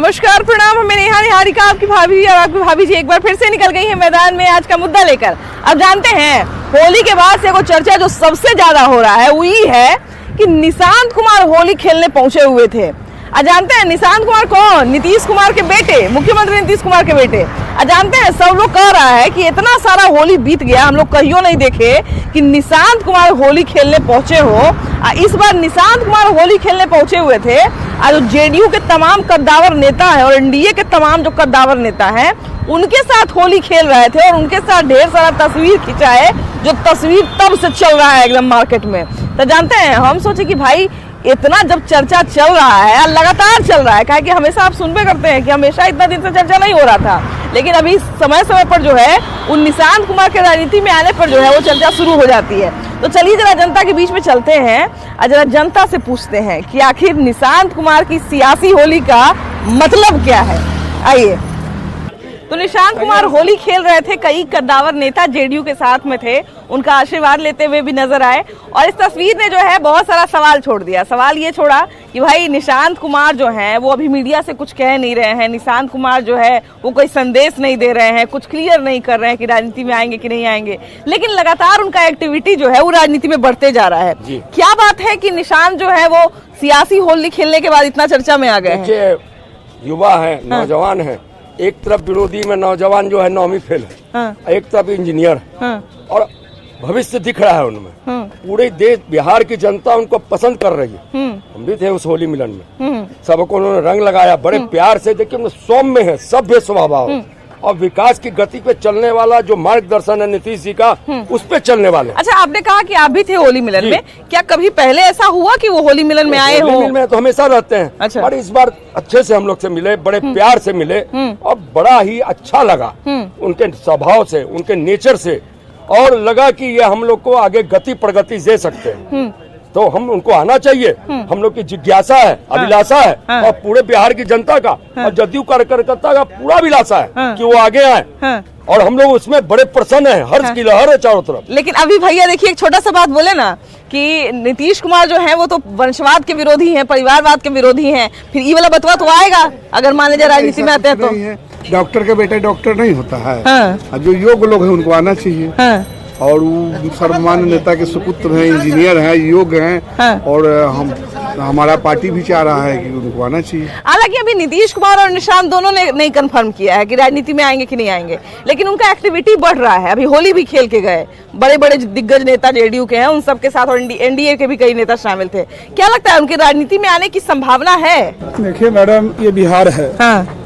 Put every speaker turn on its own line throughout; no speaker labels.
नमस्कार, प्रणाम। हमें नेहा निहारिका, आपकी भाभी और आपकी भाभी जी एक बार फिर से निकल गई है मैदान में आज का मुद्दा लेकर। अब जानते हैं होली के बाद से वो चर्चा जो सबसे ज्यादा हो रहा है वो ये है कि निशांत कुमार होली खेलने पहुंचे हुए थे। जानते हैं निशांत कुमार कौन? नीतीश कुमार के बेटे, मुख्यमंत्री नीतीश कुमार के बेटे। जानते हैं सब लोग कह रहा है कि इतना सारा होली बीत गया, हम लोग कहियो नहीं देखे कि निशांत कुमार होली खेलने पहुंचे हो। इस बार निशांत कुमार होली खेलने पहुंचे हुए थे। जो जेडीयू के तमाम कद्दावर नेता हैं और एनडीए के तमाम जो कद्दावर नेता हैं उनके साथ होली खेल रहे थे और उनके साथ ढेर सारा तस्वीर खिंचा है, जो तस्वीर तब से चल रहा है एकदम मार्केट में। तो जानते हैं हम सोचे कि भाई इतना जब चर्चा चल रहा है, लगातार चल रहा है, कि हमेशा आप सुनबे करते हैं कि हमेशा इतना दिन से चर्चा नहीं हो रहा था, लेकिन अभी समय समय पर जो है उन निशांत कुमार के राजनीति में आने पर जो है वो चर्चा शुरू हो जाती है। तो चलिए जरा जनता के बीच में चलते हैं और जरा जनता से पूछते हैं कि आखिर निशांत कुमार की सियासी होली का मतलब क्या है। आइए। तो निशांत कुमार होली खेल रहे थे, कई कद्दावर नेता जेडीयू के साथ में थे, उनका आशीर्वाद लेते हुए भी नजर आए और इस तस्वीर ने जो है बहुत सारा सवाल छोड़ दिया। सवाल ये छोड़ा कि भाई निशांत कुमार जो हैं वो अभी मीडिया से कुछ कह नहीं रहे हैं, निशांत कुमार जो है वो कोई संदेश नहीं दे रहे हैं, कुछ क्लियर नहीं कर रहे हैं कि राजनीति में आएंगे कि नहीं आएंगे, लेकिन लगातार उनका एक्टिविटी जो है वो राजनीति में बढ़ते जा रहा है। क्या बात है कि निशांत जो है वो सियासी होली खेलने के बाद इतना चर्चा में आ गए हैं?
युवा है, नौजवान है, एक तरफ विरोधी में नौजवान जो है 9वीं फेल है, एक तरफ इंजीनियर और भविष्य दिख रहा है उनमें। पूरे देश बिहार की जनता उनको पसंद कर रही है। हम भी थे उस होली मिलन में, सबको उन्होंने रंग लगाया बड़े प्यार से। देखिए सौम्य है, सभ्य स्वभाव और विकास की गति पे चलने वाला जो मार्गदर्शन है नीतीश जी का, उस पे चलने वाले।
अच्छा, आपने कहा कि आप भी थे होली मिलन में, क्या कभी पहले ऐसा हुआ कि वो होली मिलन में आए हो?
होली मिलन में तो हमेशा रहते हैं।
अच्छा।
और इस बार अच्छे से हम लोग से मिले, बड़े प्यार से मिले और बड़ा ही अच्छा लगा उनके स्वभाव से, उनके नेचर से, और लगा कि ये हम लोग को आगे गति प्रगति दे सकते हैं। तो हम उनको आना चाहिए, हम लोग की जिज्ञासा है, अभिलाषा है और पूरे बिहार की जनता का और जदयू कार्यकर्ता का पूरा अभिलाषा है कि वो आगे आए और हम लोग उसमें बड़े प्रसन्न हैं। हर्ष की लहर है चारों तरफ।
लेकिन अभी भैया देखिए एक छोटा सा बात बोले ना कि नीतीश कुमार जो है वो तो वंशवाद के विरोधी हैं, परिवारवाद के विरोधी हैं, फिर ये वाला बतवा तो आएगा अगर मान लीजिए राजनीति में आते हैं तो।
डॉक्टर के बेटे डॉक्टर नहीं होता है, जो योग्य लोग हैं उनको आना चाहिए। और वो सर्वमान्य नेता के सुपुत्र हैं, इंजीनियर हैं, योग्य हैं और हमारा पार्टी भी चाह रहा है कि उनको आना चाहिए।
हालांकि अभी नीतीश कुमार और निशांत दोनों ने नहीं कंफर्म किया है कि राजनीति में आएंगे कि नहीं आएंगे, लेकिन उनका एक्टिविटी बढ़ रहा है। अभी होली भी खेल के गए, बड़े बड़े दिग्गज नेता जेडीयू के हैं, उन सबके साथ और एनडीए के भी कई नेता शामिल थे। क्या लगता है उनकी राजनीति में आने की संभावना है?
देखिए मैडम, ये बिहार है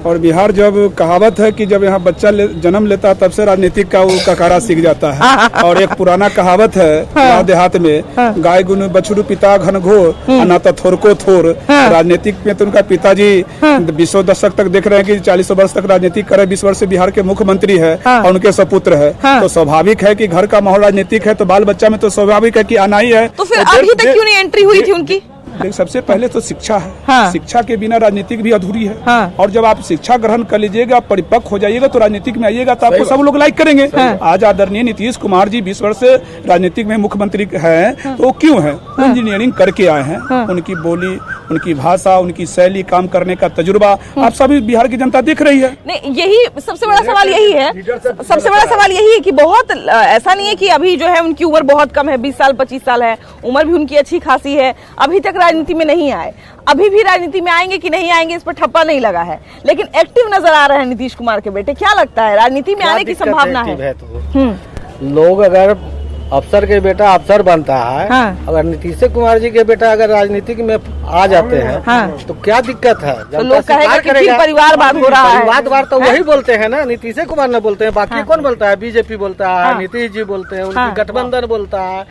और बिहार जब कहावत है कि जब यहाँ बच्चा जन्म लेता तब से राजनीतिक का वो ककारा सीख जाता है। और एक पुराना कहावत है गाँव देहात में, गाय गुन बछड़ू पिता घन घोर अनाथ थोर को थोर। राजनीतिक में तो उनका पिताजी 20 दशक तक देख रहे हैं कि 40 वर्ष तक राजनीति करे, 20 वर्ष से बिहार के मुख्यमंत्री है और उनके सपुत्र है। तो स्वाभाविक है कि घर का माहौल राजनीतिक है, तो बाल बच्चा में तो स्वाभाविक है कि आना ही है।
तो फिर अभी तक क्यों नहीं एंट्री हुई थी उनकी?
सबसे पहले तो शिक्षा है। शिक्षा के बिना राजनीतिक भी अधूरी है। और जब आप शिक्षा ग्रहण कर लीजिएगा, परिपक्व हो जाइएगा, तो राजनीतिक में आइएगा तो आपको सब लोग लाइक करेंगे। आज आदरणीय नीतीश कुमार जी 20 वर्ष से राजनीतिक में मुख्यमंत्री हैं, तो वो क्यों है? इंजीनियरिंग करके आए हैं। उनकी बोली, उनकी भाषा, उनकी शैली, काम करने का तजुर्बा आप सभी बिहार की जनता देख रही है।
नहीं, यही सबसे बड़ा सवाल यही है। सबसे बड़ा सवाल यही है कि बहुत ऐसा नहीं है कि अभी जो है उनकी उम्र बहुत कम है, 20 साल 25 साल है, उम्र भी उनकी अच्छी खासी है, अभी तक राजनीति में नहीं आए। अभी भी राजनीति में आएंगे कि नहीं आएंगे इस पर ठप्पा नहीं लगा है, लेकिन एक्टिव नजर आ रहे हैं नीतीश कुमार के बेटे। क्या लगता है राजनीति में आने की संभावना है?
लोग अगर अफसर के बेटा अफसर बनता है, अगर नीतीश कुमार जी के बेटा अगर राजनीतिक में आ जाते हैं तो क्या दिक्कत है?
तो लोग कहेगा कि फिर परिवारवाद हो रहा है।
परिवारवाद तो वही बोलते हैं ना, नीतीश कुमार न बोलते हैं, बाकी कौन बोलता है? बीजेपी बोलता है, नीतीश जी बोलते हैं, उनकी गठबंधन बोलता है,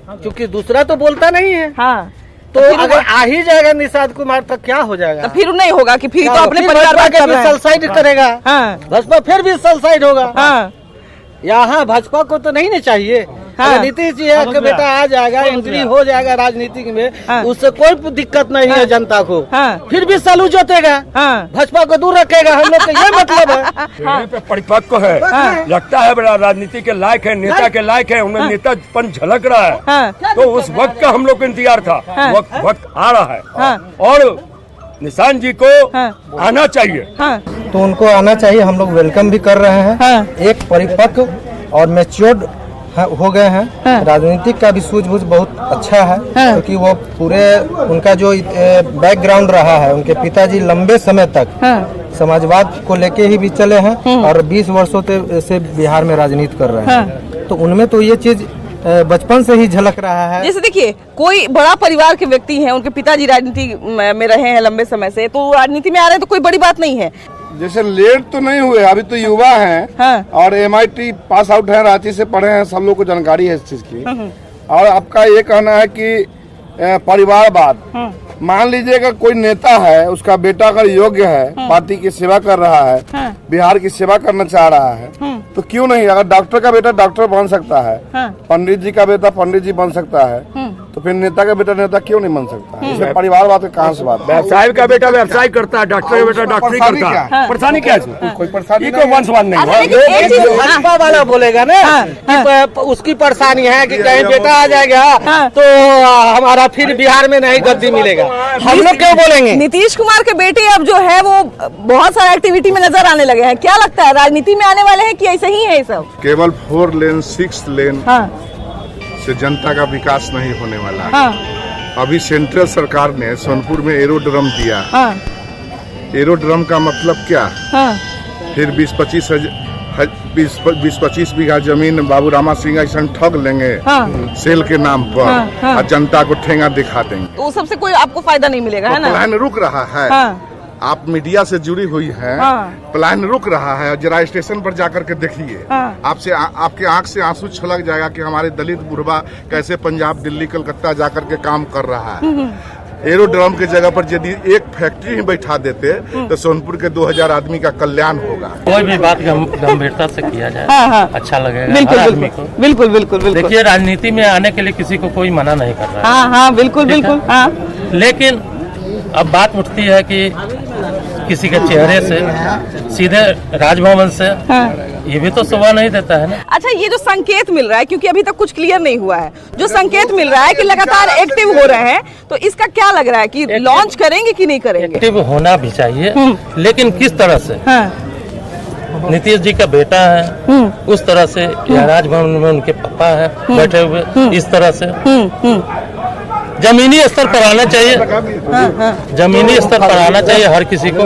क्योंकि दूसरा तो बोलता नहीं है। तो अगर आ ही जाएगा निशांत कुमार तो क्या हो जाएगा?
तो फिर नहीं होगा कि फिर तो अपने परिवार
के सलसाइड करेगा, भाजपा फिर भी सलसाइड होगा। यहाँ भाजपा को तो नहीं ना चाहिए। नीतीश जी का बेटा आ जाएगा, एंट्री हो जाएगा राजनीति में, उससे कोई दिक्कत नहीं है जनता को। फिर भी सालू जोतेगा, भाजपा को दूर रखेगा, हम लोग का ये मतलब है।
परिपक्व है, लगता है बड़ा राजनीति के लायक है, नेता के लायक है, उनमें नेतापन झलक रहा है। तो उस वक्त का हम लोग को इंतजार था, वक्त आ रहा है और निशांत जी को आना चाहिए।
तो उनको आना चाहिए, हम लोग वेलकम भी कर रहे हैं। एक परिपक्व और मैच्योर्ड हो गए हैं। राजनीतिक का भी सूझबूझ बहुत अच्छा है, क्योंकि वो पूरे उनका जो बैकग्राउंड रहा है, उनके पिताजी लंबे समय तक समाजवाद को लेके ही भी चले हैं और 20 वर्षों से बिहार में राजनीति कर रहे हैं। तो उनमें तो ये चीज बचपन से ही झलक रहा है।
जैसे देखिए, कोई बड़ा परिवार के व्यक्ति हैं, उनके पिताजी राजनीति में रहे हैं लंबे समय से, तो राजनीति में आ रहे हैं तो कोई बड़ी बात नहीं है।
जैसे लेट तो नहीं हुए, अभी तो युवा हैं और MIT पास आउट है, रांची से पढ़े हैं, सब लोग को जानकारी है इस चीज की। और आपका ये कहना है कि परिवारवाद, मान लीजिएगा कोई नेता है, उसका बेटा अगर योग्य है, पार्टी की सेवा कर रहा है, बिहार की सेवा करना चाह रहा है, तो क्यों नहीं? अगर डॉक्टर का बेटा डॉक्टर बन सकता है, पंडित जी का बेटा पंडित जी बन सकता है, तो फिर नेता का बेटा नेता क्यों नहीं बन सकता? इसमें परिवारवाद कहाँ से बात?
व्यवसाय का बेटा व्यवसाय करता है, डॉक्टर का बेटा डॉक्टरी करता है, परेशानी क्या है?
कोई परेशानी
कोई वंशवाद नहीं
अच्छा,
है।
भाजपा वाला बोलेगा ना कि उसकी परेशानी है कि कहीं बेटा आ जाएगा तो हमारा फिर बिहार में नहीं गद्दी मिलेगा, हम लोग क्यों बोलेंगे?
नीतीश कुमार के बेटे अब जो है वो बहुत सारे एक्टिविटी में नजर आने लगे हैं। क्या लगता है, राजनीति में आने वाले हैं कि ऐसे ही है ये सब?
केवल 4 लेन 6 लेन से जनता का विकास नहीं होने वाला है। अभी सेंट्रल सरकार ने सोनपुर में एरोड्रम दिया। एरोड्रम का मतलब क्या? फिर 20-25 बीघा जमीन बाबू रामा सिंह ऐसा ठग लेंगे सेल के नाम पर और जनता को ठेंगा दिखा देंगे,
तो सबसे कोई आपको फायदा नहीं मिलेगा, है ना?
प्लान रुक रहा है। आप मीडिया से जुड़ी हुई हैं, प्लान रुक रहा है। जरा स्टेशन पर जाकर के देखिए, आपके आंख से आंसू छलक जाएगा कि हमारे दलित बुढ़वा कैसे पंजाब, दिल्ली, कलकत्ता जाकर के काम कर रहा है। एरोड्रम की जगह पर यदि एक फैक्ट्री ही बैठा देते तो सोनपुर के 2000 आदमी का कल्याण होगा।
कोई भी बात गंभीरता से किया जाए अच्छा लगेगा
बिल्कुल
हर आदमी को।
बिल्कुल बिल्कुल बिल्कुल।
देखिए, राजनीति में आने के लिए किसी को कोई मना नहीं कर रहा है।
हाँ बिल्कुल बिल्कुल।
लेकिन अब बात उठती है कि किसी के चेहरे से सीधे राजभवन से ये भी तो शोभा नहीं देता है ना।
अच्छा, ये जो संकेत मिल रहा है, क्योंकि अभी तक कुछ क्लियर नहीं हुआ है, जो संकेत मिल रहा है कि लगातार एक्टिव हो रहे हैं, तो इसका क्या लग रहा है कि लॉन्च करेंगे कि नहीं करेंगे?
एक्टिव होना भी चाहिए, लेकिन किस तरह से? नीतीश जी का बेटा है उस तरह से, या राजभवन में उनके पापा है बैठे हुए इस तरह से? जमीनी स्तर पर आना चाहिए, जमीनी स्तर पर आना चाहिए हर किसी को।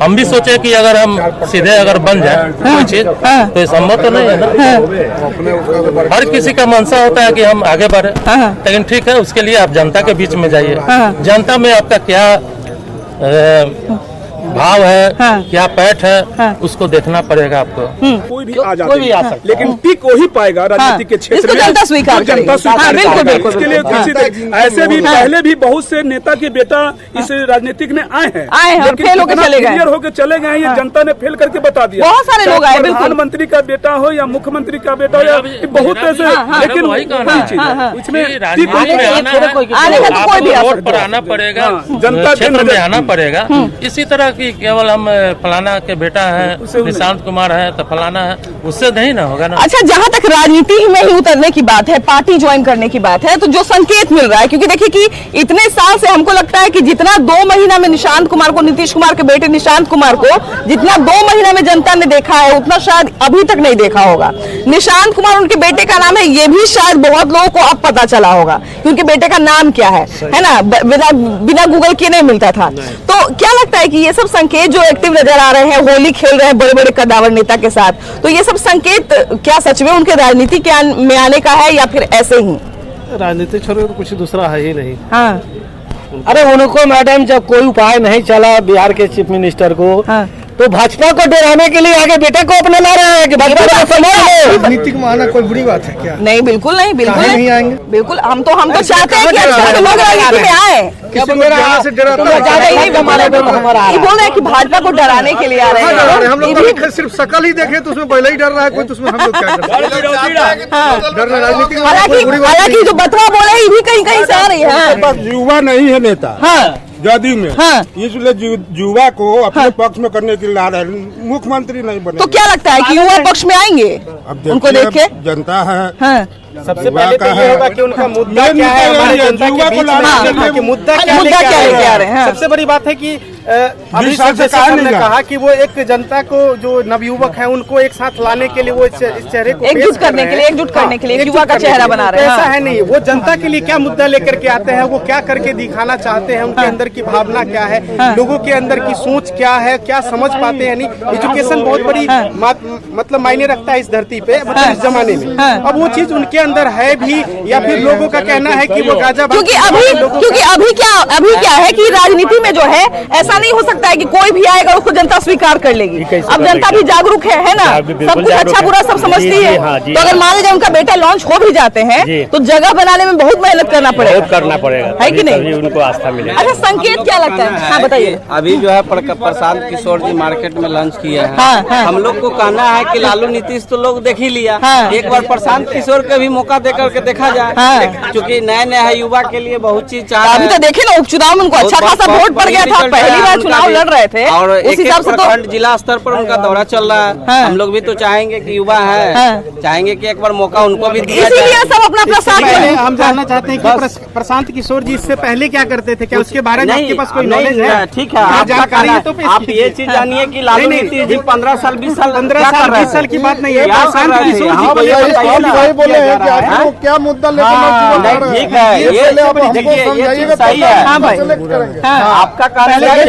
हम भी सोचे कि अगर हम सीधे अगर बन जाए कोई चीज तो ये संभव तो नहीं है ना। हर किसी का मनसा होता है कि हम आगे बढ़े, लेकिन ठीक है, उसके लिए आप जनता के बीच में जाइए। जनता में आपका क्या भाव है, क्या पैठ है, उसको देखना पड़ेगा आपको।
कोई भी आ जाता है, लेकिन टिक वही पाएगा राजनीति के क्षेत्र में,
जनता स्वीकार
जनता स्वीकार
बिल्कुल।
इसके लिए ऐसे भी पहले भी बहुत से नेता के बेटा इस राजनीतिक में आए हैं,
फेल होकर चले गए,
क्लियर होकर चले गए। ये जनता ने फेल करके बता दिया।
बहुत सारे लोग आए,
प्रधानमंत्री का बेटा हो या मुख्यमंत्री का बेटा हो या बहुत ऐसे, लेकिन
वही कहना है
इसमें
आने का तो कोई भी
रोड पर आना पड़ेगा,
जनता
क्षेत्र में आना पड़ेगा। इसी तरह की केवल हम फलाना के बेटा है, निशांत कुमार है तो फलाना है, उससे नहीं ना होगा ना।
अच्छा, जहाँ तक राजनीति में ही उतरने की बात है, पार्टी ज्वाइन करने की बात है, तो जो संकेत मिल रहा है, क्योंकि देखिए कि इतने साल से हमको लगता है कि जितना 2 महीना में निशांत कुमार को, नीतीश कुमार के बेटे निशांत कुमार को जितना 2 महीना में जनता ने देखा है, उतना शायद अभी तक नहीं देखा होगा। निशांत कुमार उनके बेटे का नाम है, ये भी शायद बहुत लोगों को अब पता चला होगा कि उनके बेटे का नाम क्या है ना? बिना गूगल किए नहीं मिलता था। तो क्या लगता है कि ये सब संकेत जो एक्टिव नजर आ रहे हैं, होली खेल रहे हैं बड़े बड़े कदावर नेता के साथ, तो ये सब संकेत क्या सच में उनके राजनीति में आने का है या फिर ऐसे ही?
राजनीति छोड़ तो कुछ दूसरा है ही नहीं।
अरे उनको मैडम, जब कोई उपाय नहीं चला बिहार के चीफ मिनिस्टर को, तो भाजपा को डराने के लिए आगे बेटे को अपने ला रहे हैं कि भाजपा को संभालो।
राजनीतिक में आना कोई बुरी बात है क्या?
नहीं, बिल्कुल नहीं, बिल्कुल
नहीं आएंगे।
बिल्कुल, हम तो चाहते हैं कि अच्छे लोग राजनीति में आए। ये बोल रहे हैं कि भाजपा को डराने के लिए आ रहे हैं।
हम लोग सिर्फ शकल ही देखे तो उसमें पहले ही डर रहा है कोई, तो उसमें हम लोग क्या डरना? राजनीति में
हालांकि जो बतवा बोले ये भी कहीं कहीं से आ रही है।
युवा नहीं है नेता, जदयू में
हाँ।
इसलिए युवा को अपने पक्ष में करने के लिए ला रहे हैं, मुख्यमंत्री नहीं बने।
तो क्या लगता है कि युवा पक्ष में आएंगे
अब
उनको देख के?
जनता है,
हाँ।
सबसे पहले तो ये होगा कि उनका मुद्दा क्या है, हमारे जनता के बीच में कि मुद्दा क्या लेके आ रहे हैं। सबसे बड़ी बात है कि अभी ने कहा कि वो एक जनता को जो नवयुवक है उनको एक साथ लाने के लिए वो इस चेहरे को
एकजुट करने के लिए युवा का चेहरा बना रहे हैं।
ऐसा है नहीं, वो जनता के लिए क्या मुद्दा लेकर के आते हैं, वो क्या करके दिखाना चाहते हैं, उनके अंदर की भावना क्या है, लोगों के अंदर की सोच क्या है, क्या समझ पाते हैं। नहीं, एजुकेशन बहुत बड़ी मतलब मायने रखता है इस धरती पे, मतलब इस जमाने में। अब वो चीज उनके अंदर है भी या फिर लोगों का कहना है कि वो गाजा,
क्योंकि अभी क्या है कि राजनीति में जो है ऐसा नहीं हो सकता है कि कोई भी आएगा उसको जनता स्वीकार कर लेगी। अब जनता भी जागरूक है ना, सब कुछ अच्छा बुरा सब समझती है। तो अगर मान लीजिए उनका बेटा लॉन्च हो भी जाते हैं तो जगह बनाने में बहुत मेहनत करना पड़ेगा, है कि नहीं?
उनको आस्था मिलेगी।
अच्छा, संकेत क्या लगता है? हाँ बताइए।
अभी जो है प्रशांत किशोर जी मार्केट में लंच किया है। हम लोग को कहना है कि लालू नीतीश तो लोग देख ही लिया, एक बार प्रशांत किशोर के भी मौका देकर के देखा जाए, क्योंकि नए नए है, युवा के लिए बहुत चीज चाह
अभी तो देखे ना उपचुनाव में उनको अच्छा खासा वोट पड़ गया था, पहली बार चुनाव लड़ रहे थे
और
उस हिसाब से तो
जिला स्तर पर उनका दौरा चल रहा है। हम लोग भी तो चाहेंगे कि युवा है, चाहेंगे कि एक बार मौका उनको भी दिया जाए।
इसीलिए सब अपना प्रसाद
हम जानना चाहते हैं कि प्रशांत किशोर जी इससे पहले क्या करते थे, क्या उसके बारे में आपके पास कोई नॉलेज है?
ठीक है, जानकारी है तो आप ये चीज जानिए कि लालू नीतीश जी 15 साल 20 साल
की बात नहीं है। प्रशांत किशोर जी
क्या मुद्दा लेकर
ठीक है, ये देखिए ये चीज सही है।
हाँ भाई,
आपका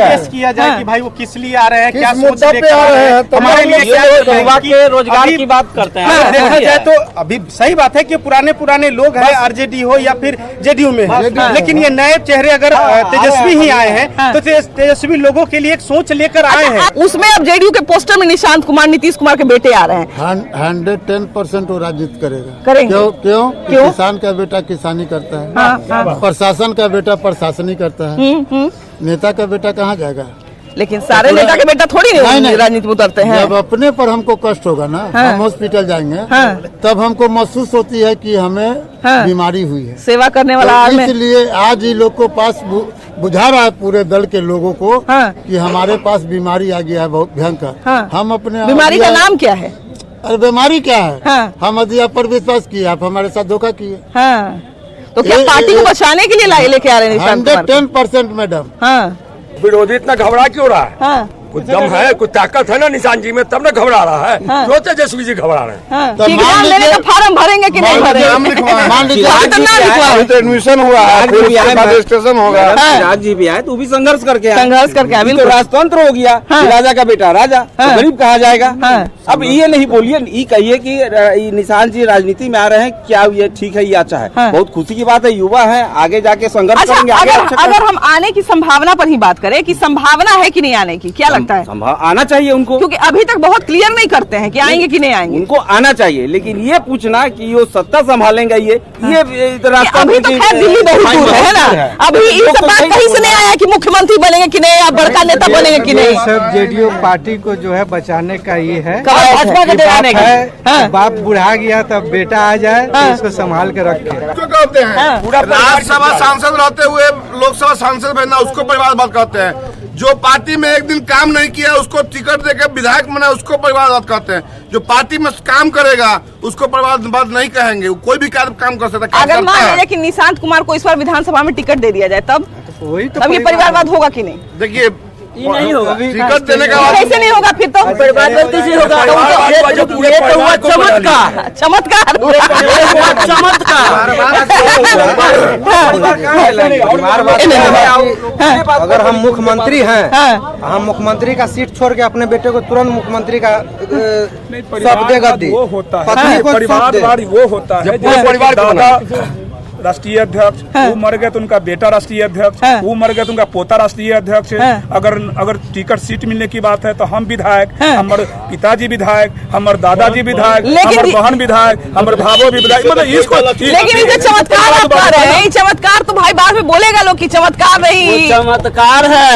पेश किया जाए कि भाई वो किस लिए आ रहे हैं, क्या
मुद्दा पे आ रहे हैं,
हमारे लिए
युवा के रोजगार की बात करते हैं।
देखा जाए तो अभी सही बात है कि पुराने लोग हैं, आरजेडी हो या फिर जेडीयू में, लेकिन ये नए चेहरे अगर तेजस्वी ही आए हैं तो तेजस्वी लोगों के लिए एक सोच लेकर आए हैं।
उसमें अब जेडीयू के पोस्टर में निशांत कुमार, नीतीश कुमार के बेटे आ रहे हैं।
110% वो राजनीति
करेंगे।
क्यों? किसान का बेटा किसानी करता है, प्रशासन का बेटा प्रशासनी करता है, नेता का बेटा कहाँ जाएगा?
लेकिन सारे नेता के बेटा थोड़ी नहीं राजनीति में उतरते हैं।
जब अपने पर हमको कष्ट होगा ना, हम हॉस्पिटल जाएंगे, तब हमको महसूस होती है कि हमें बीमारी हुई है।
सेवा करने वाला
तो इसलिए आज ही लोग को पास बुझा रहा है पूरे दल के लोगों को कि हमारे पास बीमारी आ गया है बहुत भयंकर। हम अपने
बीमारी का नाम क्या है?
अरे बीमारी क्या है? हम अधिया पर विश्वास किए, आप हमारे साथ धोखा किए।
तो क्या पार्टी को बचाने के लिए लेके आ रहे हैं?
110% मैडम।
विरोधी इतना घबरा क्यों रहा है? कुछ दम है, कुछ ताकत है ना निशान जी में, तब ना घबरा रहा है। क्यों तेजस्वी जी घबरा रहे हैं?
तो मान
लेने का फार्म भरेंगे कि नहीं भरेंगे?
मान लीजिए
एडमिशन हुआ है, फिर उसके बाद रजिस्ट्रेशन होगा।
राज जी भी आए तो भी संघर्ष करके
बिल्कुल
राजतंत्र हो गया, राजा का बेटा राजा, गरीब कहा जाएगा। अब ये नहीं बोलिए, ये कहिए कि निशान जी राजनीति में आ रहे हैं, क्या ये ठीक है, ये अच्छा है, बहुत खुशी की बात है। युवा है, आगे जाके संघर्ष करेंगे।
अगर हम आने की संभावना पर ही बात करें कि संभावना है कि नहीं आने की, क्या लगता है?
आना चाहिए उनको,
क्योंकि अभी तक बहुत क्लियर नहीं करते हैं कि आएंगे कि नहीं आएंगे।
उनको आना चाहिए, लेकिन ये पूछना कि ये सत्ता संभालेंगे, ये रास्ता
अभी तो खैर दिल्ली बहुत दूर है ना। अभी इस बात कहीं से नहीं आया कि मुख्यमंत्री बनेंगे कि नहीं, या बड़का नेता बनेंगे कि नहीं।
सब जेडीयू पार्टी को जो है बचाने का ये है,
बाप
बुढ़ा गया तब बेटा आ जाए तो उसको संभाल के रखे।
कहते हैं राज्यसभा सांसद रहते हुए लोकसभा सांसद बनना, उसको परिवारवाद कहते हैं। जो पार्टी में एक दिन काम नहीं किया उसको टिकट देकर विधायक बना, उसको परिवारवाद कहते हैं। जो पार्टी में काम करेगा उसको परिवारवाद नहीं कहेंगे, कोई भी काम कर सकता है।
अगर मान लीजिए कि निशांत कुमार को इस बार विधानसभा में टिकट दे दिया जाए, तब ये परिवारवाद होगा कि नहीं?
देखिए
ये नहीं होगा,
टिकट देने का
कैसे नहीं होगा? फिर तो
परिवारवाद कैसे होगा? ये तो हुआ चमत्कार,
चमत्कार।
अगर हम मुख्यमंत्री हैं, हम मुख्यमंत्री का सीट छोड़ के अपने बेटे को तुरंत मुख्यमंत्री का सब देगा दी।
वो होता है परिवारवाद, वो होता है परिवार। राष्ट्रीय अध्यक्ष, वो मर गए तो उनका बेटा राष्ट्रीय अध्यक्ष, वो मर गए तो उनका पोता राष्ट्रीय अध्यक्ष। अगर टिकट सीट मिलने की बात है तो हम विधायक, हमारे पिताजी विधायक, हमारे दादाजी विधायक, हमारे बहन विधायक, हमारे भावो भी विधायक। मतलब इसको
लेकिन ये चमत्कार आप कह रहे हैं, चमत्कार तो भाई बाद में बोलेगा लोग कि चमत्कार नहीं,
चमत्कार है।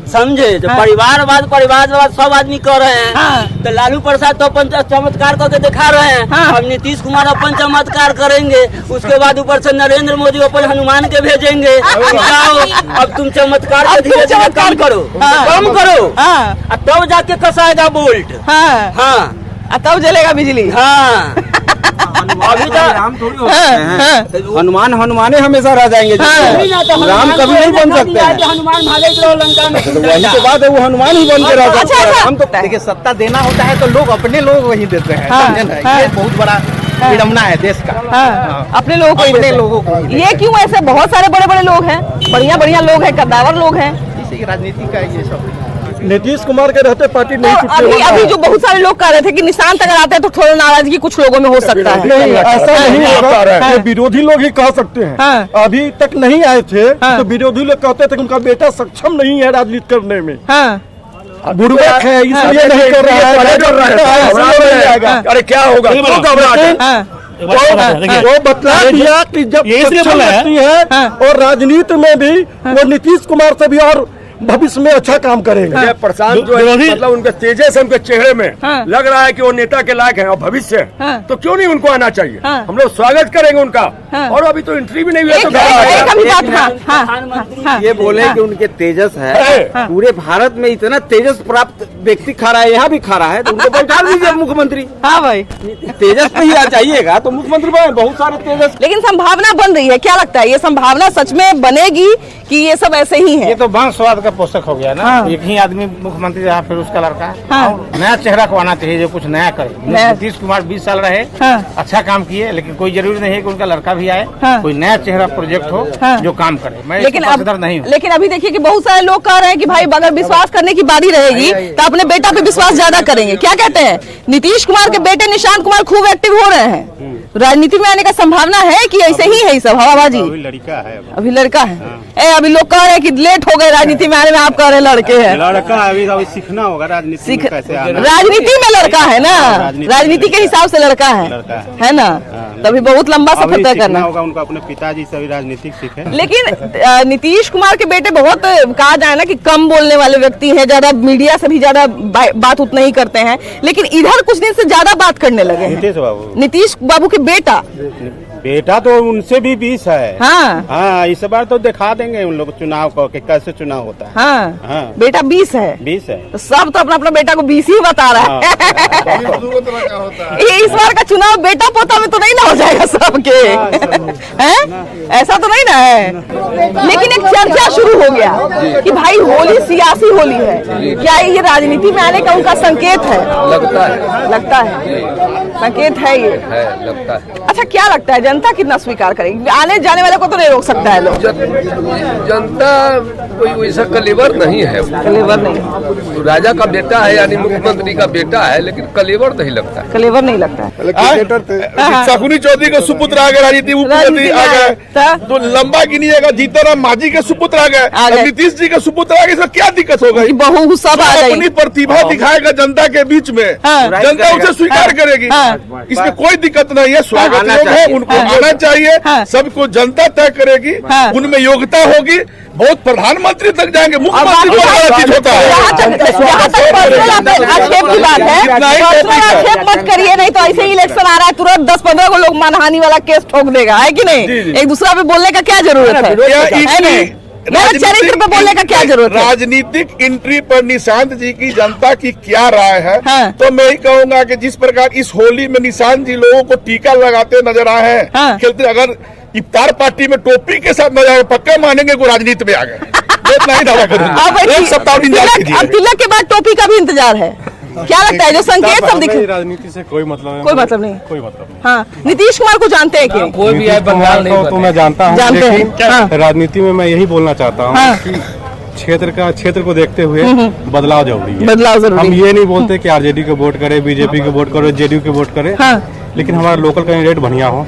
समझे, जो परिवारवाद सब आदमी कर रहे हैं, तो लालू प्रसाद तो अपन चमत्कार करके दिखा रहे हैं। अब नीतीश कुमार अपन चमत्कार करेंगे, उसके बाद ऊपर ऊपर से नरेंद्र मोदी ऊपर हनुमान के भेजेंगे। जाओ अब तुम चमत्कार
अब
को
तुम
धीरे धीरे
चमत्कार
कम करो, कम करो, अब तब जाके कसाएगा बोल्ट। हाँ
तब जलेगा बिजली।
हाँ अभी तो
हनुमान हनुमाने हमेशा रह जाएंगे। राम कभी नहीं बन सकते हैं।
हनुमान भागे तो लंका में।
वही तो बात है, वो हनुमान ही बन के रह सकते हैं। हम तो
देखिए सत्ता देना होता है तो लोग अपने लोग वही देते हैं, समझे ना? ये बहुत बड़ा विडम्बना है देश का।
अपने लोगों को ही
अपने
देते हैं।
लोगों को ही
ये क्यों? ऐसे बहुत सारे बड़े बड़े लोग हैं, बढ़िया बढ़िया लोग हैं, कद्दावर लोग हैं।
इसी की राजनीति का ये सब।
नीतीश कुमार के रहते पार्टी
तो अभी जो बहुत सारे लोग कह रहे थे कि निशांत अगर आते हैं तो थोड़ा नाराजगी कुछ लोगों में हो सकता है।
नहीं, ऐसा नहीं होगा। ये विरोधी लोग ही कह सकते हैं। अभी तक नहीं आए थे तो विरोधी लोग कहते थे कि उनका बेटा सक्षम नहीं है राजनीति करने में, बुड़बक है इसलिए नहीं कर रहा है।
अरे क्या होगा?
वो बतला दिया कि जब सक्षम व्यक्ति है और राजनीति में भी वो नीतीश कुमार से भी और भविष्य में अच्छा काम करेंगे।
ये प्रशांत जो है मतलब उनके तेजे से उनके चेहरे में लग रहा है कि वो नेता के लायक हैं और भविष्य तो क्यों नहीं उनको आना चाहिए? हम लोग स्वागत करेंगे उनका। और अभी तो एंट्री भी नहीं हुआ तो
ये बोले कि उनके तेजस है, पूरे भारत में इतना तेजस प्राप्त व्यक्ति खड़ा है, यहाँ भी खड़ा है, तो उनको बैठा दीजिए मुख्यमंत्री।
हाँ भाई,
तेजस नहीं आ चाहिएगा तो मुख्यमंत्री बने, बहुत सारे तेजस।
लेकिन संभावना बन रही है, क्या लगता है ये संभावना सच में बनेगी कि ये सब ऐसे ही है?
ये तो वंश स्वाद का पोषक हो गया ना। एक ही आदमी मुख्यमंत्री रहा, फिर उसका लड़का। नया चेहरा को आना चाहिए जो कुछ नया करे। नीतीश कुमार 20 साल रहे, अच्छा काम किए, लेकिन कोई जरूरी नहीं है कि उनका लड़का भी आए। कोई नया चेहरा प्रोजेक्ट हो जो काम करे। मैं
लेकिन
पक्षधर नहीं हूँ।
लेकिन अभी देखिए कि बहुत सारे लोग कह रहे हैं कि भाई अगर विश्वास करने की बारी रहेगी तो अपने बेटा पे विश्वास ज्यादा करेंगे। क्या कहते हैं? नीतीश कुमार के बेटे निशांत कुमार खूब एक्टिव हो रहे हैं, राजनीति में आने का संभावना है कि ऐसे ही है ये सब हवाबाजी? अभी लड़का है। अभी लोग कह रहे हैं कि लेट हो गए राजनीति में आने में, आप कह रहे हैं लड़के हैं।
लड़का अभी सीखना होगा राजनीति में कैसे आना।
राजनीति में लड़का है ना, राजनीति के हिसाब से लड़का है ना, तभी बहुत लंबा सफर तय करना
होगा उनको। अपने पिताजी से भी राजनीतिक सीखे।
लेकिन नीतीश कुमार के बेटे बहुत कहा जाए ना कि कम बोलने वाले व्यक्ति हैं, ज्यादा मीडिया से भी ज्यादा बात उतना ही करते हैं, लेकिन इधर कुछ दिन से ज्यादा बात करने लगे हैं। नीतीश बाबू के बेटा
तो उनसे भी 20 है। हाँ, इस बार तो दिखा देंगे उन लोग चुनाव को कि कैसे चुनाव होता है।
बेटा 20 है।
20 है
तो सब तो अपना अपना बेटा को 20 ही बता रहा है। ये इस बार का चुनाव बेटा पोता में तो नहीं ना हो जाएगा सबके? ऐसा तो नहीं ना है। लेकिन एक चर्चा शुरू हो गया कि भाई होली सियासी होली है, क्या ये राजनीति में आने का उनका संकेत है? लगता है संकेत है ये
लगता है।
अच्छा, क्या लगता है जनता कितना स्वीकार करेगी? आने जाने वाले को तो नहीं रोक सकता है लोग।
जनता कोई वैसा कलेवर नहीं है।
कलेवर नहीं,
तो राजा का बेटा है यानी मुख्यमंत्री का बेटा है, लेकिन कलेवर नहीं लगता है।
कलेवर नहीं लगता है।
शकुनी चौधरी का सुपुत्र आ गए, राजनीति उपमंत्री आ गए, तो लंबा गिनिएगा जीतनराम मांझी के सुपुत्र आ गए, नीतीश जी का सुपुत्र आ गए, इसमें क्या दिक्कत हो गई?
बहु सब आ गई।
अपनी प्रतिभा दिखाएगा जनता के बीच में, जनता उसे स्वीकार करेगी, इसमें कोई दिक्कत नहीं है। स्वागत योग है, उनको आना चाहिए, सबको जनता तय करेगी, उनमें योग्यता होगी, बहुत प्रधानमंत्री तक जाएंगे, मुख्यमंत्री को बड़ा चीज होता है।
आक्षेप की बात है, आक्षेप मत करिए, नहीं तो ऐसे ही इलेक्शन आ रहा है तुरंत 10-15 को लोग मानहानि वाला केस ठोक देगा, है कि नहीं? एक दूसरा पे बोलने का क्या जरूरत है? चरित्र पे बोलने का क्या जरूरत है?
राजनीतिक एंट्री पर निशांत जी की जनता की क्या राय है? तो मैं ही कहूँगा कि जिस प्रकार इस होली में निशांत जी लोगों को टीका लगाते नजर आए हैं, खेलते, अगर इफ्तार पार्टी में टोपी के साथ नजर आए, पक्का मानेंगे को राजनीति में आ गए। नहीं दावा करूंगा, एक सप्ताह इंतजार कीजिए।
अब तिलक के बाद टोपी का भी इंतजार है। क्या लगता है जो संकेत सब दिखे?
राजनीति से कोई मतलब नहीं।
कोई मतलब नहीं। हाँ, नीतीश कुमार को जानते हैं कि
कोई भी है बंगाल नहीं
तो मैं जानता हूँ, लेकिन राजनीति में मैं यही बोलना चाहता हूँ कि क्षेत्र को देखते हुए बदलाव जरूरी है।
बदलाव जरूरी।
हम ये नहीं बोलते कि आरजेडी को वोट करे, बीजेपी को वोट करे, जेडीयू को वोट करे, लेकिन हमारा लोकल कैंडिडेट बढ़िया हो,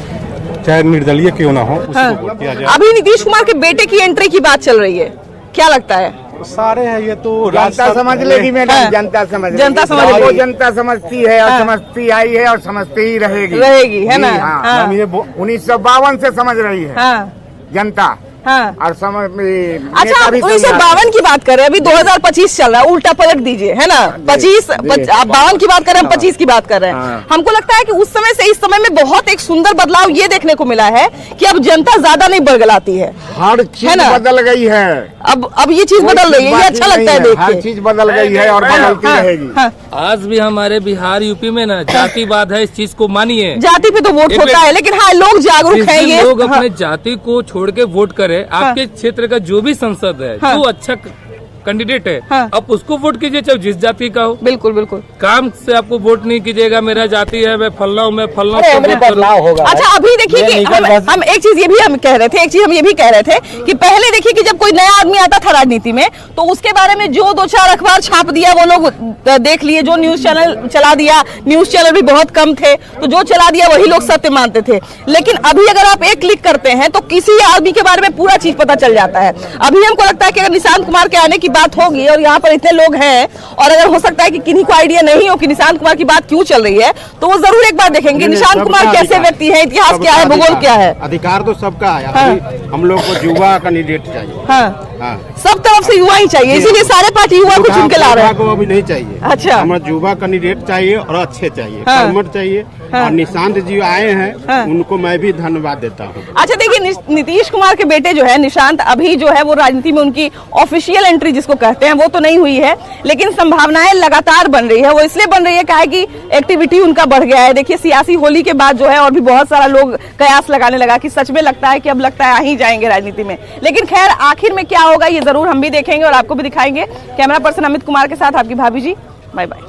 चाहे निर्दलीय क्यों ना हो, उसको वोट किया जाए।
अभी नीतीश कुमार के बेटे की एंट्री की बात चल रही है, क्या लगता है?
सारे हैं ये तो
जनता समझ लेगी मैडम, जनता समझ लेगी। वो जनता समझती है और समझती आई है और समझती ही रहेगी,
है ना?
हम ये 1952 से समझ रही है जनता।
हाँ।
और समय में
अच्छा, आप 1952 की बात करें, अभी 2025 चल रहा है, उल्टा पलट दीजिए, है ना? 25 आप 52 की बात कर रहे हैं, 25 की बात कर रहे हैं। हमको लगता है कि उस समय से इस समय में बहुत एक सुंदर बदलाव ये देखने को मिला है कि अब जनता ज्यादा नहीं बड़गड़ाती है,
हर चीज बदल गई है।
अब ये चीज बदल रही है, ये अच्छा लगता है देख के।
हर चीज बदल गई है और बदलती रहेगी।
आज भी हमारे बिहार यूपी में ना जातिवाद है, इस चीज को मानिए।
जाति पे तो वोट होता है, लेकिन हाँ, लोग जागरूक हैं। ये
लोग अपने जाति को छोड़ के वोट करें। आपके क्षेत्र का जो भी संसद है, जो अच्छा कैंडिडेट है, आप उसको वोट कीजिए, चाहे जिस जाति का हो।
बिल्कुल बिल्कुल।
काम से आपको वोट नहीं कीजिएगा, मेरा जाति है, मैं फलना हूँ, मैं फलना
बदलाव होगा।
अच्छा, अभी देखिए कि हम एक चीज ये भी हम कह रहे थे, एक चीज हम ये भी कह रहे थे कि पहले देखिए कि जब कोई नया आदमी आता था राजनीति में, तो उसके बारे में जो 2-4 अखबार छाप दिया वो लोग देख लिए, जो न्यूज चैनल चला दिया, न्यूज चैनल भी बहुत कम थे, तो जो चला दिया वही लोग सत्य मानते थे। लेकिन अभी अगर आप एक क्लिक करते हैं तो किसी आदमी के बारे में पूरा चीज पता चल जाता है। अभी हमको लगता है कि अगर निशांत कुमार के आने की बात होगी और यहाँ पर इतने लोग हैं, और अगर हो सकता है कि किन्हीं को आइडिया नहीं हो कि निशांत कुमार की बात क्यों चल रही है, तो वो जरूर एक बार देखेंगे निशांत कुमार कैसे व्यक्ति है, इतिहास क्या है, भूगोल क्या है।
अधिकार तो सबका है। हम लोग को युवा कैंडिडेट चाहिए।
हाँ, सब तरफ से युवा ही चाहिए, इसीलिए सारे पार्टी युवा को चुन के ला रहे हैं।
को अभी नहीं चाहिए।
अच्छा,
हमें युवा कैंडिडेट चाहिए और अच्छे चाहिए, कर्मठ चाहिए। और निशांत जी आए हैं, उनको मैं भी धन्यवाद देता हूँ।
अच्छा, देखिए नीतीश कुमार के बेटे जो है निशांत, अभी जो है वो राजनीति में उनकी ऑफिशियल एंट्री जिसको कहते हैं वो तो नहीं हुई है, लेकिन संभावनाएं लगातार बन रही है। वो इसलिए बन रही है क्या है कि एक्टिविटी उनका बढ़ गया है। देखिए, सियासी होली के बाद जो है और भी बहुत सारा लोग कयास लगाने लगा कि सच में लगता है कि अब लगता है आ ही जाएंगे राजनीति में। लेकिन खैर, आखिर में क्या होगा ये जरूर हम भी देखेंगे और आपको भी दिखाएंगे। कैमरा पर्सन अमित कुमार के साथ आपकी भाभी जी, बाय बाय।